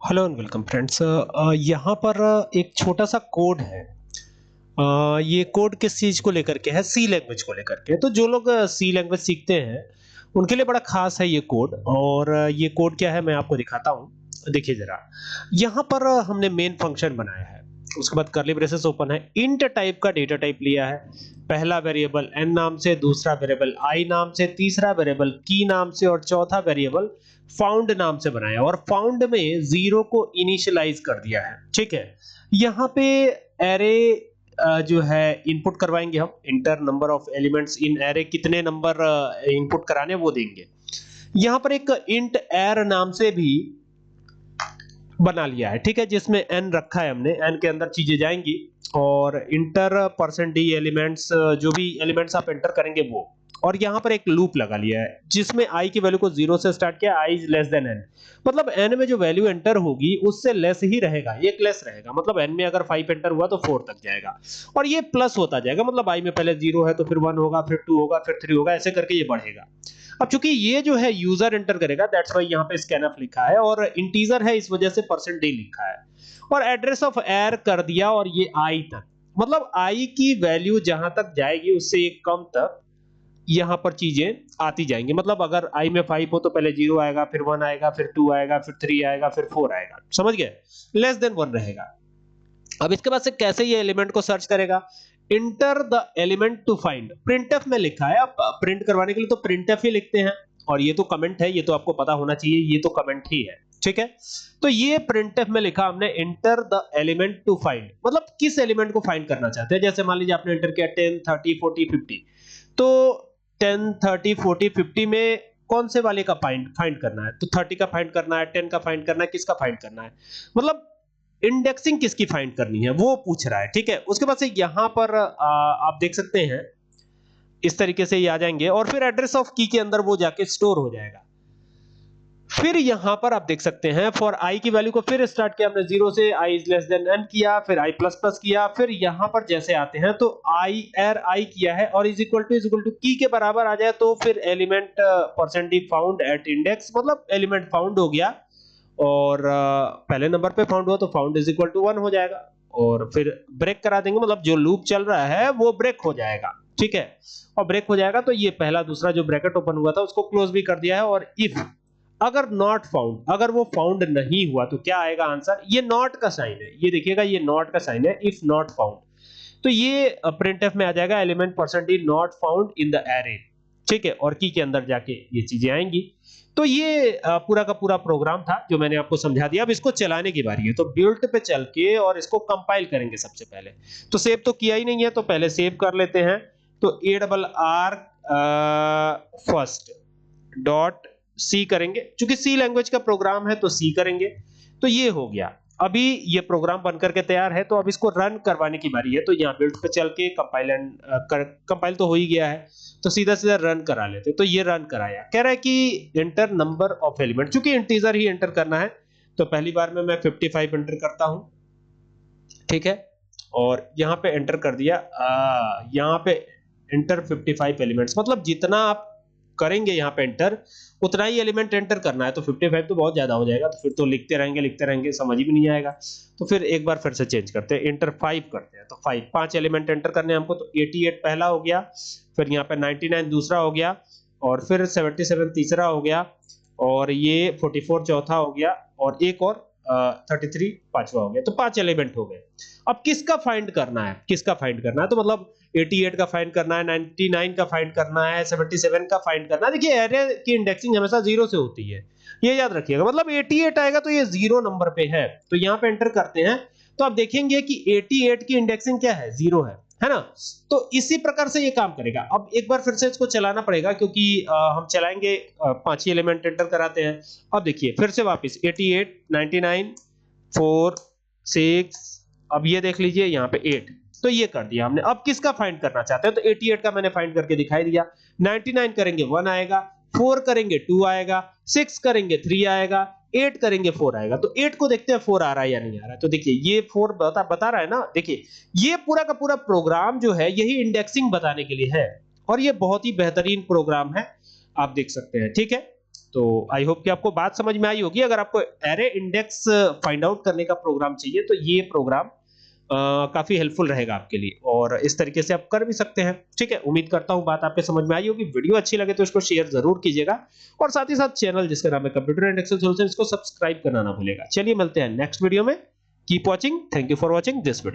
Hello and welcome friends. यहाँ पर एक छोटा सा कोड है। ये कोड किस चीज को लेकर के है? सी लैंग्वेज को लेकर के। तो जो लोग सी लैंग्वेज सीखते हैं उनके लिए बड़ा खास है ये कोड। और ये कोड क्या है मैं आपको दिखाता हूँ। देखिए जरा, यहाँ पर हमने मेन फंक्शन बनाया है, उसके बाद कर्ली ब्रेसेस ओपन है, इंट टाइप का डेटा टाइप लिया है, पहला वेरिएबल n नाम से, दूसरा वेरिएबल i नाम से, तीसरा वेरिएबल की नाम से और चौथा वेरिएबल फाउंड नाम से बनाया। और फाउंड में जीरो को इनिशियलाइज कर दिया है। ठीक है, यहाँ पे एरे जो है इनपुट करवाएंगे हम। Inter number of elements in array, कितने नंबर इनपुट कराने वो देंगे। यहाँ पर एक इंट एर नाम से भी बना लिया है, ठीक है, जिसमें n रखा है हमने। n के अंदर चीजें जाएंगी और इंटर %d एलिमेंट्स, जो भी एलिमेंट्स आप एंटर करेंगे वो। और यहाँ पर एक लूप लगा लिया है जिसमें i की वैल्यू को 0 से स्टार्ट किया, i is less than n। मतलब n में जो वैल्यू एंटर होगी उससे लेस ही रहेगा, एक लेस रहेगा। मतलब n में अगर 5 एंटर हुआ तो 4 तक जाएगा और ये प्लस होता जाएगा। मतलब i में पहले 0 है तो फिर 1 होगा, फिर 2 होगा, फिर 3 होगा, ऐसे करके ये बढ़ेगा। अब चूंकि ये जो है यूजर एंटर करेगा, दैट्स व्हाई यहाँ पे स्कैनफ लिखा है, और इंटीजर है इस वजह से %d लिखा है। और एड्रेस ऑफ एर कर दिया, और ये i तक, मतलब i की वैल्यू जहां तक जाएगी उससे एक कम तक यहाँ पर चीजें आती जाएंगी। मतलब अगर i में 5 हो तो पहले 0 आएगा, फिर 1 आएगा, फिर 2 आएगा, फिर 3 आएगा, फिर 4 आएगा। समझ गए? लेस देन 1 रहेगा। अब इसके बाद से कैसे ये एलिमेंट को सर्च करेगा? Enter the element to find, printf में लिखा है। अब प्रिंट करवाने के लिए तो प्रिंटफ ही लिखते हैं, और ये तो कमेंट है, ये तो आपको पता होना चाहिए, ये तो कमेंट ही है। ठीक है, तो ये प्रिंटफ में लिखा हमने enter the element to find, मतलब किस एलिमेंट को फाइंड करना चाहते हैं। जैसे मान लीजिए आपने एंटर किया 10 30 40 50, तो 10 30 40 50 में कौन से वाले का फाइंड करना है? तो 30 का फाइंड करना है, 10 का फाइंड करना है, किसका फाइंड करना है? मतलब इंडेक्सिंग किसकी फाइंड करनी है वो पूछ रहा है। ठीक है, उसके बाद से यहां पर आप देख सकते हैं इस तरीके से ये आ जाएंगे, और फिर एड्रेस ऑफ की के अंदर वो जाके स्टोर हो जाएगा। फिर यहां पर आप देख सकते हैं फॉर i की वैल्यू को फिर स्टार्ट किया हमने 0 से, i is less than n किया, फिर i प्लस प्लस किया, फिर यहां पर जैसे आते हैं तो i एर i किया है और इज इक्वल टू की के बराबर आ जाए तो फिर element %d found at index, मतलब एलिमेंट फाउंड हो गया। और पहले नंबर पे फाउंड हुआ तो फाउंड इज इक्वल टू 1 हो जाएगा, और फिर ब्रेक करा देंगे, मतलब जो लूप चल रहा है वो ब्रेक हो जाएगा। ठीक है, और ब्रेक हो जाएगा तो ये पहला दूसरा जो ब्रैकेट ओपन हुआ था उसको क्लोज भी कर दिया है। और इफ अगर नॉट फाउंड, अगर वो फाउंड नहीं हुआ तो क्या आएगा आंसर? ये नॉट का साइन है, ये देखिएगा, ये नॉट का साइन है, इफ नॉट फाउंड। तो ये प्रिंटफ में आ जाएगा element %d not found in the array. ठीक है, और की के अंदर जाके ये चीजें आएंगी। तो ये पूरा का पूरा प्रोग्राम था जो मैंने आपको समझा दिया। अब इसको चलाने की बारी है, तो बिल्ट पे चल के और इसको कंपाइल करेंगे सबसे पहले। तो सेव तो किया ही नहीं है, तो पहले सेव कर लेते हैं। तो ARR फर्स्ट डॉट सी करेंगे, क्योंकि सी लैंग्वेज का प्रोग्राम है तो सी करेंगे। तो ये हो गया, अभी ये प्रोग्राम बनकर के तैयार है। तो अब इसको रन करवाने की बारी है। तो यहाँ बिल्ट पे चल के कंपाइल तो हो ही गया है, तो सीधा सीधा रन करा लेते। तो ये रन कराया, कह रहा है कि एंटर नंबर ऑफ एलिमेंट, क्योंकि इंटीजर ही एंटर करना है। तो पहली बार में मैं 55 एंटर करता हूं। ठीक है, और यहाँ पे एंटर कर दिया, यहाँ पे एंटर 55 एलिमेंट्स, मतलब जितना आप करेंगे यहाँ पे एंटर उतना ही एलिमेंट एंटर करना है। तो 55 तो बहुत ज्यादा हो जाएगा, तो फिर तो लिखते रहेंगे, समझ भी नहीं आएगा। तो फिर एक बार फिर से चेंज करते हैं, एंटर 5 करते हैं। तो 5 एलिमेंट एंटर करने हैं हमको। तो 88 पहला हो गया, फिर यहाँ पे 99 दूसरा हो गया, और फिर 77 तीसरा हो गया, और ये 44 चौथा हो गया, और एक और 33 पांचवा हो गया। तो 5 एलिमेंट हो गए। अब किसका फाइंड करना है? तो मतलब 88 का फाइंड करना है, 99 का फाइंड करना है, 77 का फाइंड करना है। देखिए एरे की इंडेक्सिंग हमेशा 0 से होती है, ये याद रखिएगा। मतलब 88 आएगा तो ये 0 नंबर पे है, तो यहाँ पे एंटर करते हैं। तो आप देखेंगे कि 88 की इंडेक्सिंग क्या है? 0 है ना? तो इसी प्रकार से ये काम करेगा। अब एक बार फिर से इसको चलाना पड़ेगा, क्योंकि हम चलाएंगे 5 ही एलिमेंट एंटर कराते हैं। अब देखिए फिर से वापस 88 99 4 6, अब ये देख लीजिए यहाँ पे 8, तो ये कर दिया हमने। अब किसका फाइंड करना चाहते हैं? तो 88 का मैंने फाइंड करके दिखाई दिया। 99 करेंगे 1 आएगा, 4 करेंगे 2 आएगा, 6 करेंगे 3 आएगा, 8 करेंगे 4 आएगा। तो 8 को देखते हैं 4 आ रहा है या नहीं आ रहा है। तो देखिए ये 4 बता रहा है ना। देखिए ये पूरा का पूरा प्रोग्राम जो है यही इंडेक्सिंग बताने के लिए है, और ये बहुत ही बेहतरीन प्रोग्राम है, आप देख सकते हैं। ठीक है, तो आई होप कि आपको बात समझ में आई होगी। अगर आपको एरे इंडेक्स फाइंड आउट करने का प्रोग्राम चाहिए तो ये प्रोग्राम काफी हेल्पफुल रहेगा आपके लिए, और इस तरीके से आप कर भी सकते हैं। ठीक है, उम्मीद करता हूं बात आपके समझ में आई होगी। वीडियो अच्छी लगे तो इसको शेयर जरूर कीजिएगा, और साथ ही साथ चैनल जिसका नाम है कंप्यूटर एंड एक्सेल सॉल्यूशन, इसको सब्सक्राइब करना ना भूलिएगा। चलिए मिलते हैं नेक्स्ट वीडियो में। Keep watching, thank you for watching this video.